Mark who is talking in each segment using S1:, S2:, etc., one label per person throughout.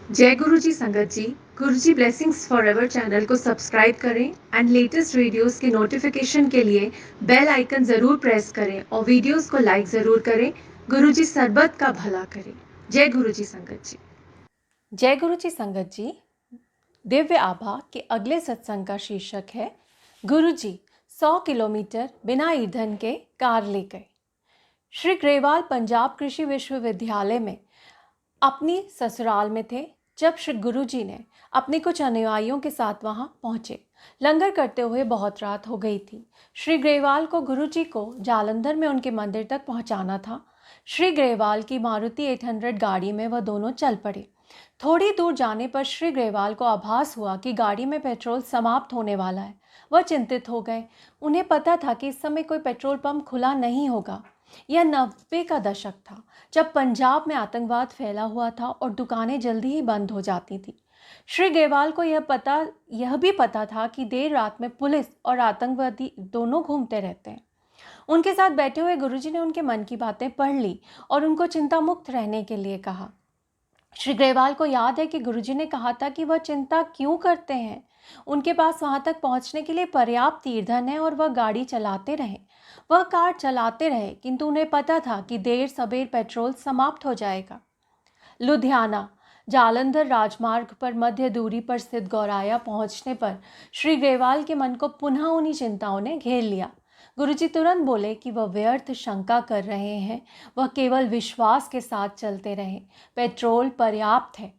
S1: जय गुरु जी संगत जी। गुरु जी blessings for ever channel को सब्सक्राइब करें एंड लेटेस्ट वीडियोस के नोटिफिकेशन के लिए बेल आइकन ज़रूर प्रेस करें और वीडियोस को लाइक ज़रूर करें। गुरु जी सरबत का भला करें। जय गुरु जी संगत जी।
S2: जय गुरु जी संगत जी। दिव्य आभा के अगले सत्संग का शीर्षक है गुरु जी 100 किलोमीटर बिना ईंधन के कार ले गए। श्री ग्रेवाल पंजाब कृषि विश्वविद्यालय में अपनी ससुराल में थे जब श्री गुरु जी ने अपने कुछ अनुयायियों के साथ वहां पहुंचे। लंगर करते हुए बहुत रात हो गई थी। श्री ग्रेवाल को गुरु जी को जालंधर में उनके मंदिर तक पहुंचाना था। श्री ग्रेवाल की मारुति 800 गाड़ी में वह दोनों चल पड़े। थोड़ी दूर जाने पर श्री ग्रेवाल को आभास हुआ कि गाड़ी में पेट्रोल समाप्त होने वाला है। वह चिंतित हो गए। उन्हें पता था कि इस समय कोई पेट्रोल पंप खुला नहीं होगा। यह 90 का दशक था जब पंजाब में आतंकवाद फैला हुआ था और दुकानें जल्दी ही बंद हो जाती थी। श्री ग्रेवाल को यह भी पता था कि देर रात में पुलिस और आतंकवादी दोनों घूमते रहते हैं। उनके साथ बैठे हुए गुरुजी ने उनके मन की बातें पढ़ ली और उनको चिंता मुक्त रहने के लिए कहा। श्री ग्रेवाल को याद है कि गुरुजी ने कहा था कि वह चिंता क्यों करते हैं। उनके पास वहां तक पहुंचने के लिए पर्याप्त ईंधन है और वह गाड़ी चलाते रहे। वह कार चलाते रहे, किंतु उन्हें पता था कि देर सबेर पेट्रोल समाप्त हो जाएगा। लुधियाना जालंधर राजमार्ग पर मध्य दूरी पर स्थित गौराया पहुंचने पर श्री ग्रेवाल के मन को पुनः उन्हीं चिंताओं ने घेर लिया। गुरुजी तुरंत बोले कि वह व्यर्थ शंका कर रहे हैं, वह केवल विश्वास के साथ चलते रहें। पेट्रोल पर्याप्त है।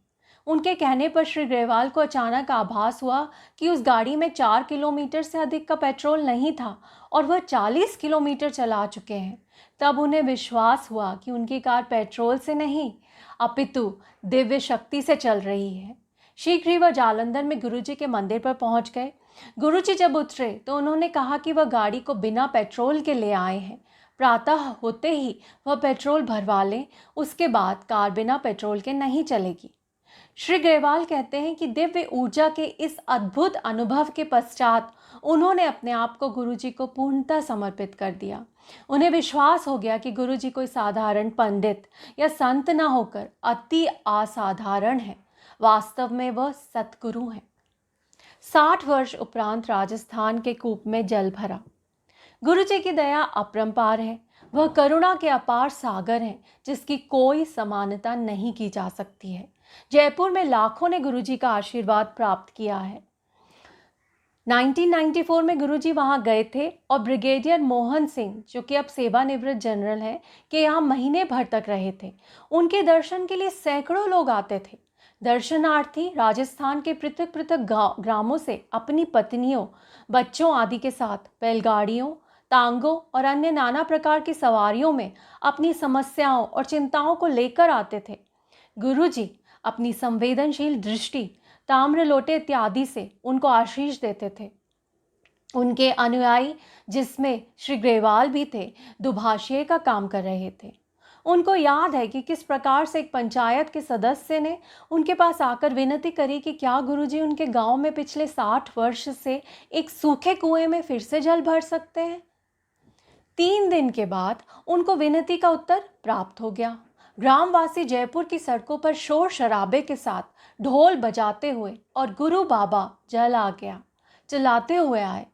S2: उनके कहने पर श्री ग्रेवाल को अचानक आभास हुआ कि उस गाड़ी में 4 किलोमीटर से अधिक का पेट्रोल नहीं था और वह 40 किलोमीटर चला चुके हैं। तब उन्हें विश्वास हुआ कि उनकी कार पेट्रोल से नहीं अपितु दिव्य शक्ति से चल रही है। शीघ्र ही वह जालंधर में गुरुजी के मंदिर पर पहुंच गए। गुरुजी जब उतरे तो उन्होंने कहा कि वह गाड़ी को बिना पेट्रोल के ले आए हैं। प्रातः होते ही वह पेट्रोल भरवा लें, उसके बाद कार बिना पेट्रोल के नहीं चलेगी। श्री ग्रेवाल कहते हैं कि दिव्य ऊर्जा के इस अद्भुत अनुभव के पश्चात उन्होंने अपने आप को गुरुजी को पूर्णतः समर्पित कर दिया। उन्हें विश्वास हो गया कि गुरुजी कोई साधारण पंडित या संत न होकर अति असाधारण है। वास्तव में वह सतगुरु हैं। 60 वर्ष उपरांत राजस्थान के कूप में जल भरा। गुरुजी की दया अपरंपार है। वह करुणा के अपार सागर हैं जिसकी कोई समानता नहीं की जा सकती है। जयपुर में लाखों ने गुरुजी का आशीर्वाद प्राप्त किया है। 1994 में गुरुजी वहां गए थे और ब्रिगेडियर मोहन सिंह, जो कि अब सेवानिवृत्त जनरल हैं, के यहाँ महीने भर तक रहे थे। उनके दर्शन के लिए सैकड़ों लोग आते थे। दर्शनार्थी राजस्थान के पृथक पृथक ग्रामों से अपनी पत्नियों, बच्चों आदि के साथ बैलगाड़ियों, तांगों और अन्य नाना प्रकार की सवारियों में अपनी समस्याओं और चिंताओं को लेकर आते थे। गुरुजी अपनी संवेदनशील दृष्टि, ताम्र लोटे इत्यादि से उनको आशीष देते थे। उनके अनुयायी, जिसमें श्री ग्रेवाल भी थे, दुभाषिए का काम कर रहे थे। उनको याद है कि किस प्रकार से एक पंचायत के सदस्य ने उनके पास आकर विनती करी कि क्या गुरुजी उनके गांव में पिछले 60 वर्ष से एक सूखे कुएं में फिर से जल भर सकते हैं। 3 दिन के बाद उनको विनती का उत्तर प्राप्त हो गया। ग्रामवासी जयपुर की सड़कों पर शोर शराबे के साथ ढोल बजाते हुए और गुरु बाबा जल आ गया चिल्लाते हुए आए।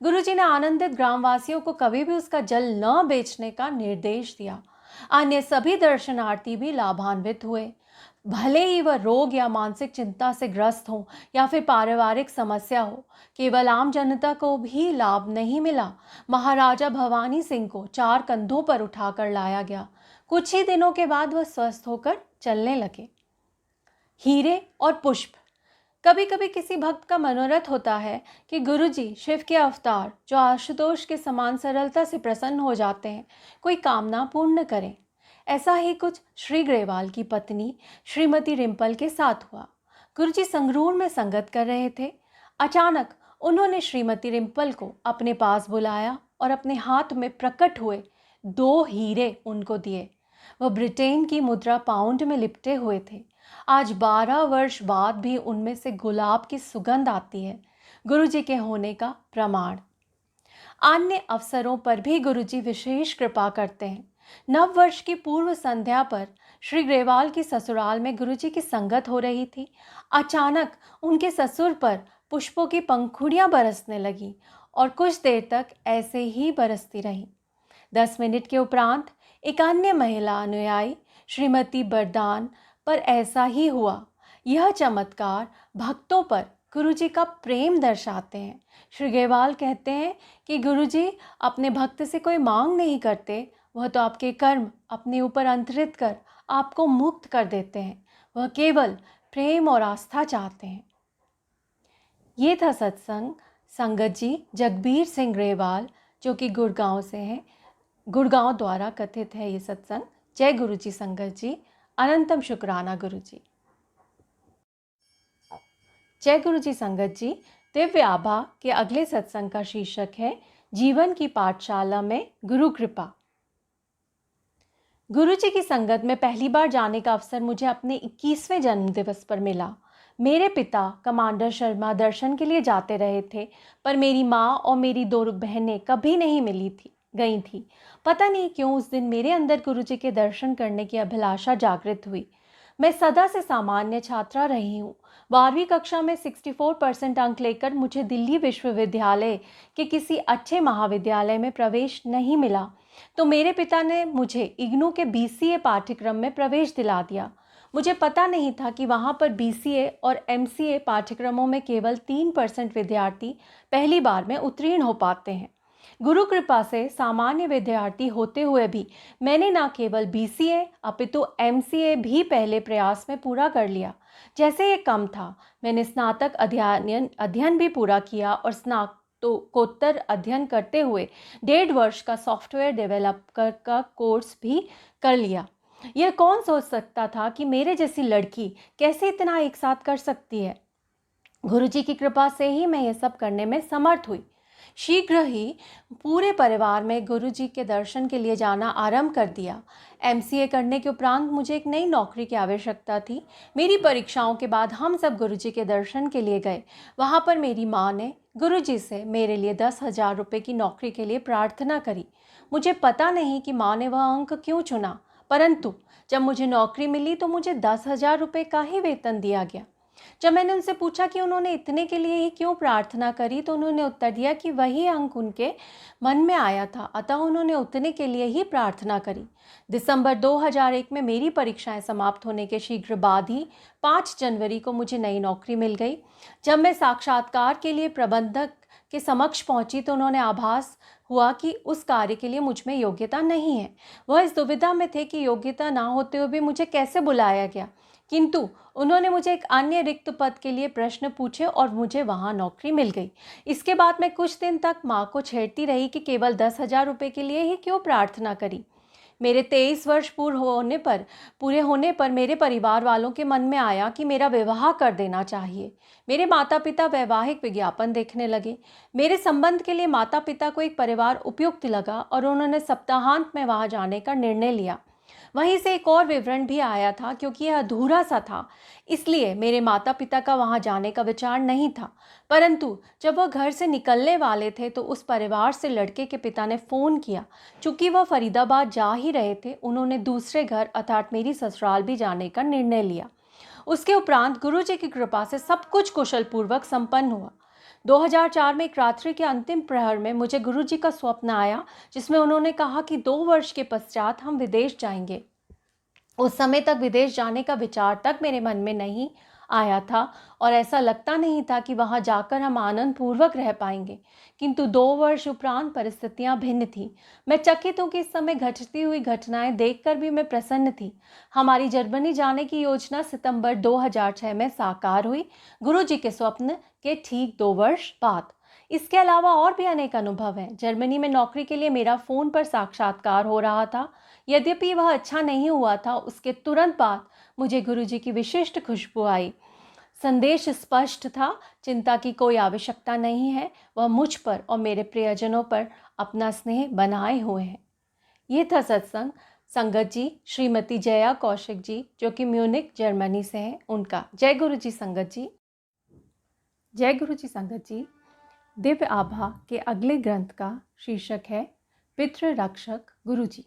S2: गुरुजी ने आनंदित ग्रामवासियों को कभी भी उसका जल न बेचने का निर्देश दिया। अन्य सभी दर्शनार्थी भी लाभान्वित हुए। भले ही वह रोग या मानसिक चिंता से ग्रस्त हो या फिर पारिवारिक समस्या हो, केवल आम जनता को भी लाभ नहीं मिला। महाराजा भवानी सिंह को 4 कंधों पर उठाकर लाया गया। कुछ ही दिनों के बाद वह स्वस्थ होकर चलने लगे। हीरे और पुष्प। कभी कभी किसी भक्त का मनोरथ होता है कि गुरुजी शिव के अवतार, जो आशुतोष के समान सरलता से प्रसन्न हो जाते हैं, कोई कामना पूर्ण करें। ऐसा ही कुछ श्री ग्रेवाल की पत्नी श्रीमती रिम्पल के साथ हुआ। गुरुजी संगरूर में संगत कर रहे थे। अचानक उन्होंने श्रीमती रिम्पल को अपने पास बुलाया और अपने हाथ में प्रकट हुए 2 हीरे उनको दिए। वह ब्रिटेन की मुद्रा पाउंड में लिपटे हुए थे। आज 12 वर्ष बाद भी उनमें से गुलाब की सुगंध आती है, गुरुजी के होने का प्रमाण। अन्य अवसरों पर भी गुरुजी विशेष कृपा करते हैं। नव वर्ष की पूर्व संध्या पर श्री ग्रेवाल की ससुराल में गुरुजी की संगत हो रही थी। अचानक उनके ससुर पर पुष्पों की पंखुड़ियां बरसने लगी और कुछ देर तक ऐसे ही बरसती रहीं। 10 मिनट के उपरांत एक अन्य महिला अनुयायी श्रीमती बरदान पर ऐसा ही हुआ। यह चमत्कार भक्तों पर गुरुजी का प्रेम दर्शाते हैं। श्री ग्रेवाल कहते हैं कि गुरुजी अपने भक्त से कोई मांग नहीं करते, वह तो आपके कर्म अपने ऊपर अंतरित कर आपको मुक्त कर देते हैं। वह केवल प्रेम और आस्था चाहते हैं। ये था सत्संग संगत जी जगबीर सिंह ग्रेवाल, जो कि गुड़गांव से हैं। गुड़गांव द्वारा कथित है ये सत्संग। जय गुरु जी संगत जी, अनंतम शुक्राना गुरु जी। जय गुरु जी संगत जी, दिव्य आभा के अगले सत्संग का शीर्षक है जीवन की पाठशाला में गुरु कृपा। गुरु जी की संगत में पहली बार जाने का अवसर मुझे अपने 21वें जन्मदिवस पर मिला। मेरे पिता कमांडर शर्मा दर्शन के लिए जाते रहे थे, पर मेरी माँ और मेरी 2 बहनें कभी नहीं गई थी। पता नहीं क्यों उस दिन मेरे अंदर गुरु जी के दर्शन करने की अभिलाषा जागृत हुई। मैं सदा से सामान्य छात्रा रही हूँ। 12वीं कक्षा में 64% अंक लेकर मुझे दिल्ली विश्वविद्यालय के किसी अच्छे महाविद्यालय में प्रवेश नहीं मिला, तो मेरे पिता ने मुझे इग्नू के BCA पाठ्यक्रम में प्रवेश दिला दिया। मुझे पता नहीं था कि वहाँ पर BCA और MCA पाठ्यक्रमों में केवल 3% विद्यार्थी पहली बार में उत्तीर्ण हो पाते हैं। गुरु कृपा से सामान्य विद्यार्थी होते हुए भी मैंने न केवल BCA अपितु MCA भी पहले प्रयास में पूरा कर लिया। जैसे ये कम था, मैंने स्नातक अध्ययन भी पूरा किया और स्नातकोत्तर अध्ययन करते हुए 1.5 वर्ष का सॉफ्टवेयर डेवलपर का कोर्स भी कर लिया। यह कौन सोच सकता था कि मेरे जैसी लड़की कैसे इतना एक साथ कर सकती है। गुरुजी की कृपा से ही मैं ये सब करने में समर्थ हुई। शीघ्र ही पूरे परिवार में गुरुजी के दर्शन के लिए जाना आरंभ कर दिया। MCA करने के उपरांत मुझे एक नई नौकरी की आवश्यकता थी। मेरी परीक्षाओं के बाद हम सब गुरुजी के दर्शन के लिए गए। वहाँ पर मेरी माँ ने गुरुजी से मेरे लिए 10,000 रुपये की नौकरी के लिए प्रार्थना करी। मुझे पता नहीं कि माँ ने वह अंक क्यों चुना, परंतु जब मुझे नौकरी मिली तो मुझे 10,000 रुपये का ही वेतन दिया गया। जब मैंने उनसे पूछा कि उन्होंने इतने के लिए ही क्यों प्रार्थना करी, तो उन्होंने उत्तर दिया कि वही अंक उनके मन में आया था, अतः उन्होंने उतने के लिए ही प्रार्थना करी। दिसंबर 2001 में मेरी परीक्षाएं समाप्त होने के शीघ्र बाद ही 5 जनवरी को मुझे नई नौकरी मिल गई। जब मैं साक्षात्कार के लिए प्रबंधक के समक्ष पहुंची तो उन्होंने आभास हुआ कि उस कार्य के लिए मुझ में योग्यता नहीं है। वह इस दुविधा में थे कि योग्यता ना होते हुए भी मुझे कैसे बुलाया गया, किंतु उन्होंने मुझे एक अन्य रिक्त पद के लिए प्रश्न पूछे और मुझे वहाँ नौकरी मिल गई। इसके बाद मैं कुछ दिन तक माँ को छेड़ती रही कि केवल 10,000 रुपये के लिए ही क्यों प्रार्थना करी। मेरे 23 वर्ष पूरे होने पर मेरे परिवार वालों के मन में आया कि मेरा विवाह कर देना चाहिए। मेरे माता पिता वैवाहिक विज्ञापन देखने लगे। मेरे संबंध के लिए माता पिता को एक परिवार उपयुक्त लगा और उन्होंने सप्ताहांत में वहाँ जाने का निर्णय लिया। वहीं से एक और विवरण भी आया था, क्योंकि यह अधूरा सा था, इसलिए मेरे माता पिता का वहां जाने का विचार नहीं था। परंतु जब वह घर से निकलने वाले थे तो उस परिवार से लड़के के पिता ने फ़ोन किया। चूंकि वह फरीदाबाद जा ही रहे थे, उन्होंने दूसरे घर अर्थात मेरी ससुराल भी जाने का निर्णय लिया। उसके उपरांत गुरुजी की कृपा से सब कुछ कुशल पूर्वक संपन्न हुआ। 2004 में एक रात्रि के अंतिम प्रहर में मुझे गुरुजी का स्वप्न आया, जिसमें उन्होंने कहा कि 2 वर्ष के पश्चात हम विदेश जाएंगे। उस समय तक विदेश जाने का विचार तक मेरे मन में नहीं आया था और ऐसा लगता नहीं था कि वहां जाकर हम आनंद पूर्वक रह पाएंगे। किंतु 2 वर्ष उपरांत परिस्थितियां भिन्न थीं। मैं चकित हूँ कि इस समय घटती हुई घटनाएं देखकर भी मैं प्रसन्न थी। हमारी जर्मनी जाने की योजना सितंबर 2006 में साकार हुई, गुरुजी के स्वप्न के ठीक 2 वर्ष बाद। इसके अलावा और भी अनेक अनुभव हैं। जर्मनी में नौकरी के लिए मेरा फ़ोन पर साक्षात्कार हो रहा था। यद्यपि वह अच्छा नहीं हुआ था, उसके तुरंत बाद मुझे गुरुजी की विशिष्ट खुशबू आई। संदेश स्पष्ट था, चिंता की कोई आवश्यकता नहीं है, वह मुझ पर और मेरे प्रियजनों पर अपना स्नेह बनाए हुए हैं। ये था सत्संग संगत जी श्रीमती जया कौशिक जी, जो कि म्यूनिक जर्मनी से हैं, उनका। जय गुरु जी संगत जी। जय गुरु जी संगत जी। दिव्य आभा के अगले ग्रंथ का शीर्षक है पितृ रक्षक गुरुजी।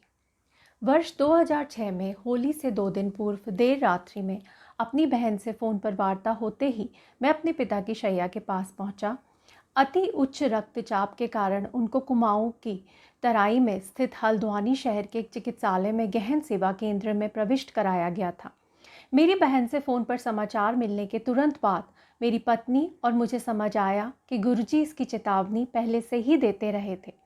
S2: वर्ष 2006 में होली से 2 दिन पूर्व देर रात्रि में अपनी बहन से फ़ोन पर वार्ता होते ही मैं अपने पिता की शैया के पास पहुंचा। अति उच्च रक्तचाप के कारण उनको कुमाऊं की तराई में स्थित हल्द्वानी शहर के एक चिकित्सालय में गहन सेवा केंद्र में प्रविष्ट कराया गया था। मेरी बहन से फ़ोन पर समाचार मिलने के तुरंत बाद मेरी पत्नी और मुझे समझ आया कि गुरुजी इसकी चेतावनी पहले से ही देते रहे थे।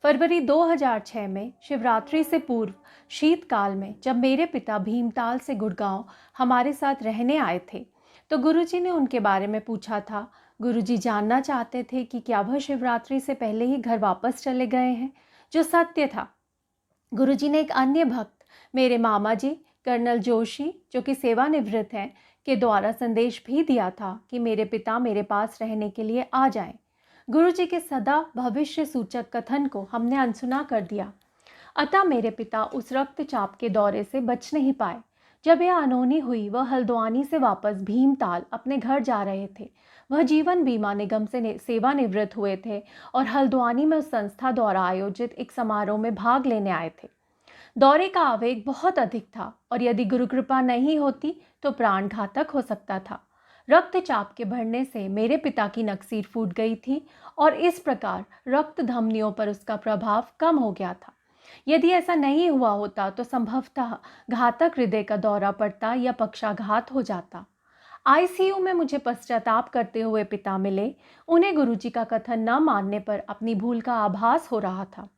S2: फरवरी 2006 में शिवरात्रि से पूर्व शीतकाल में जब मेरे पिता भीमताल से गुड़गांव हमारे साथ रहने आए थे तो गुरुजी ने उनके बारे में पूछा था। गुरुजी जानना चाहते थे कि क्या वह शिवरात्रि से पहले ही घर वापस चले गए हैं, जो सत्य था। गुरुजी ने एक अन्य भक्त, मेरे मामा जी कर्नल जोशी, जो कि सेवानिवृत्त हैं, के द्वारा संदेश भी दिया था कि मेरे पिता मेरे पास रहने के लिए आ जाएं। गुरुजी के सदा भविष्य सूचक कथन को हमने अनसुना कर दिया। अतः मेरे पिता उस रक्तचाप के दौरे से बच नहीं पाए। जब यह अनहोनी हुई, वह हल्द्वानी से वापस भीमताल अपने घर जा रहे थे। वह जीवन बीमा निगम से सेवानिवृत्त हुए थे और हल्द्वानी में उस संस्था द्वारा आयोजित एक समारोह में भाग लेने आए थे। दौरे का आवेग बहुत अधिक था और यदि गुरु कृपा नहीं होती तो प्राण घातक हो सकता था। रक्तचाप के बढ़ने से मेरे पिता की नकसीर फूट गई थी और इस प्रकार रक्त धमनियों पर उसका प्रभाव कम हो गया था। यदि ऐसा नहीं हुआ होता तो संभवतः घातक हृदय का दौरा पड़ता या पक्षाघात हो जाता। आईसीयू में मुझे पश्चाताप करते हुए पिता मिले। उन्हें गुरुजी का कथन न मानने पर अपनी भूल का आभास हो रहा था,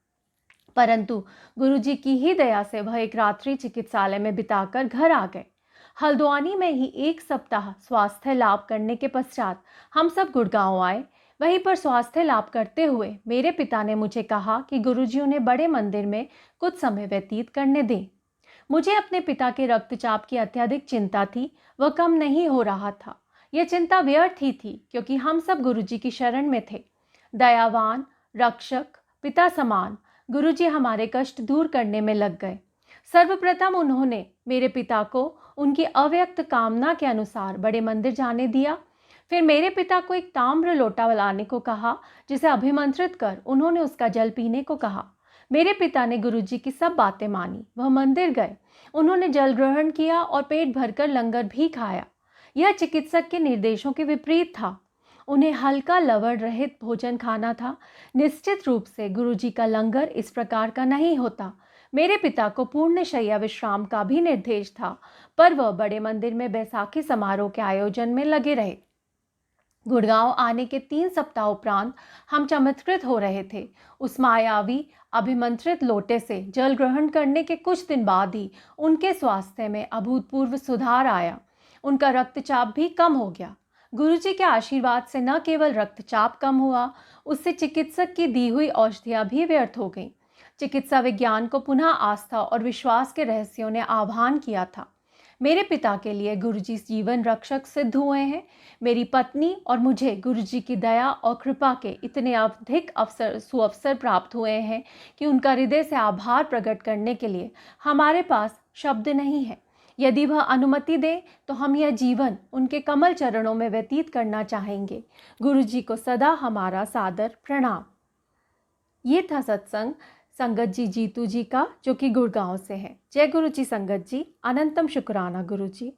S2: परंतु गुरुजी की ही दया से वह एक रात्रि चिकित्सालय में बिताकर घर आ गए। हल्द्वानी में ही 1 सप्ताह स्वास्थ्य लाभ करने के पश्चात हम सब गुड़गांव आए। वहीं पर स्वास्थ्य लाभ करते हुए मेरे पिता ने मुझे कहा कि गुरुजी उन्हें बड़े मंदिर में कुछ समय व्यतीत करने दें। मुझे अपने पिता के रक्तचाप की अत्यधिक चिंता थी। वह कम नहीं हो रहा था। यह चिंता व्यर्थ ही थी क्योंकि हम सब गुरुजी की शरण में थे। दयावान, रक्षक, पिता समान गुरुजी हमारे कष्ट दूर करने में लग गए। सर्वप्रथम उन्होंने मेरे पिता को उनकी अव्यक्त कामना के अनुसार बड़े मंदिर जाने दिया। फिर मेरे पिता को एक ताम्र लोटा लाने को कहा, जिसे अभिमंत्रित कर उन्होंने उसका जल पीने को कहा। मेरे पिता ने गुरुजी की सब बातें मानी। वह मंदिर गए, उन्होंने जल ग्रहण किया और पेट भरकर लंगर भी खाया। यह चिकित्सक के निर्देशों के विपरीत था। उन्हें हल्का लवण रहित भोजन खाना था। निश्चित रूप से गुरुजी का लंगर इस प्रकार का नहीं होता। मेरे पिता को पूर्ण शैया विश्राम का भी निर्देश था, पर वह बड़े मंदिर में बैसाखी समारोह के आयोजन में लगे रहे। गुड़गांव आने के 3 सप्ताह उपरांत हम चमत्कृत हो रहे थे। उस मायावी अभिमंत्रित लोटे से जल ग्रहण करने के कुछ दिन बाद ही उनके स्वास्थ्य में अभूतपूर्व सुधार आया। उनका रक्तचाप भी कम हो गया। गुरुजी के आशीर्वाद से न केवल रक्तचाप कम हुआ, उससे चिकित्सक की दी हुई औषधियां भी व्यर्थ हो गईं। चिकित्सा विज्ञान को पुनः आस्था और विश्वास के रहस्यों ने आह्वान किया था। मेरे पिता के लिए गुरुजी जीवन रक्षक सिद्ध हुए हैं। मेरी पत्नी और मुझे गुरुजी की दया और कृपा के इतने अधिक सुअवसर प्राप्त हुए हैं कि उनका हृदय से आभार प्रकट करने के लिए हमारे पास शब्द नहीं है। यदि वह अनुमति दे तो हम यह जीवन उनके कमल चरणों में व्यतीत करना चाहेंगे। गुरुजी को सदा हमारा सादर प्रणाम। ये था सत्संग संगत जी जीतू जी का, जो कि गुड़गांव से है। जय गुरु जी संगत जी, अनंतम शुक्राना गुरु जी।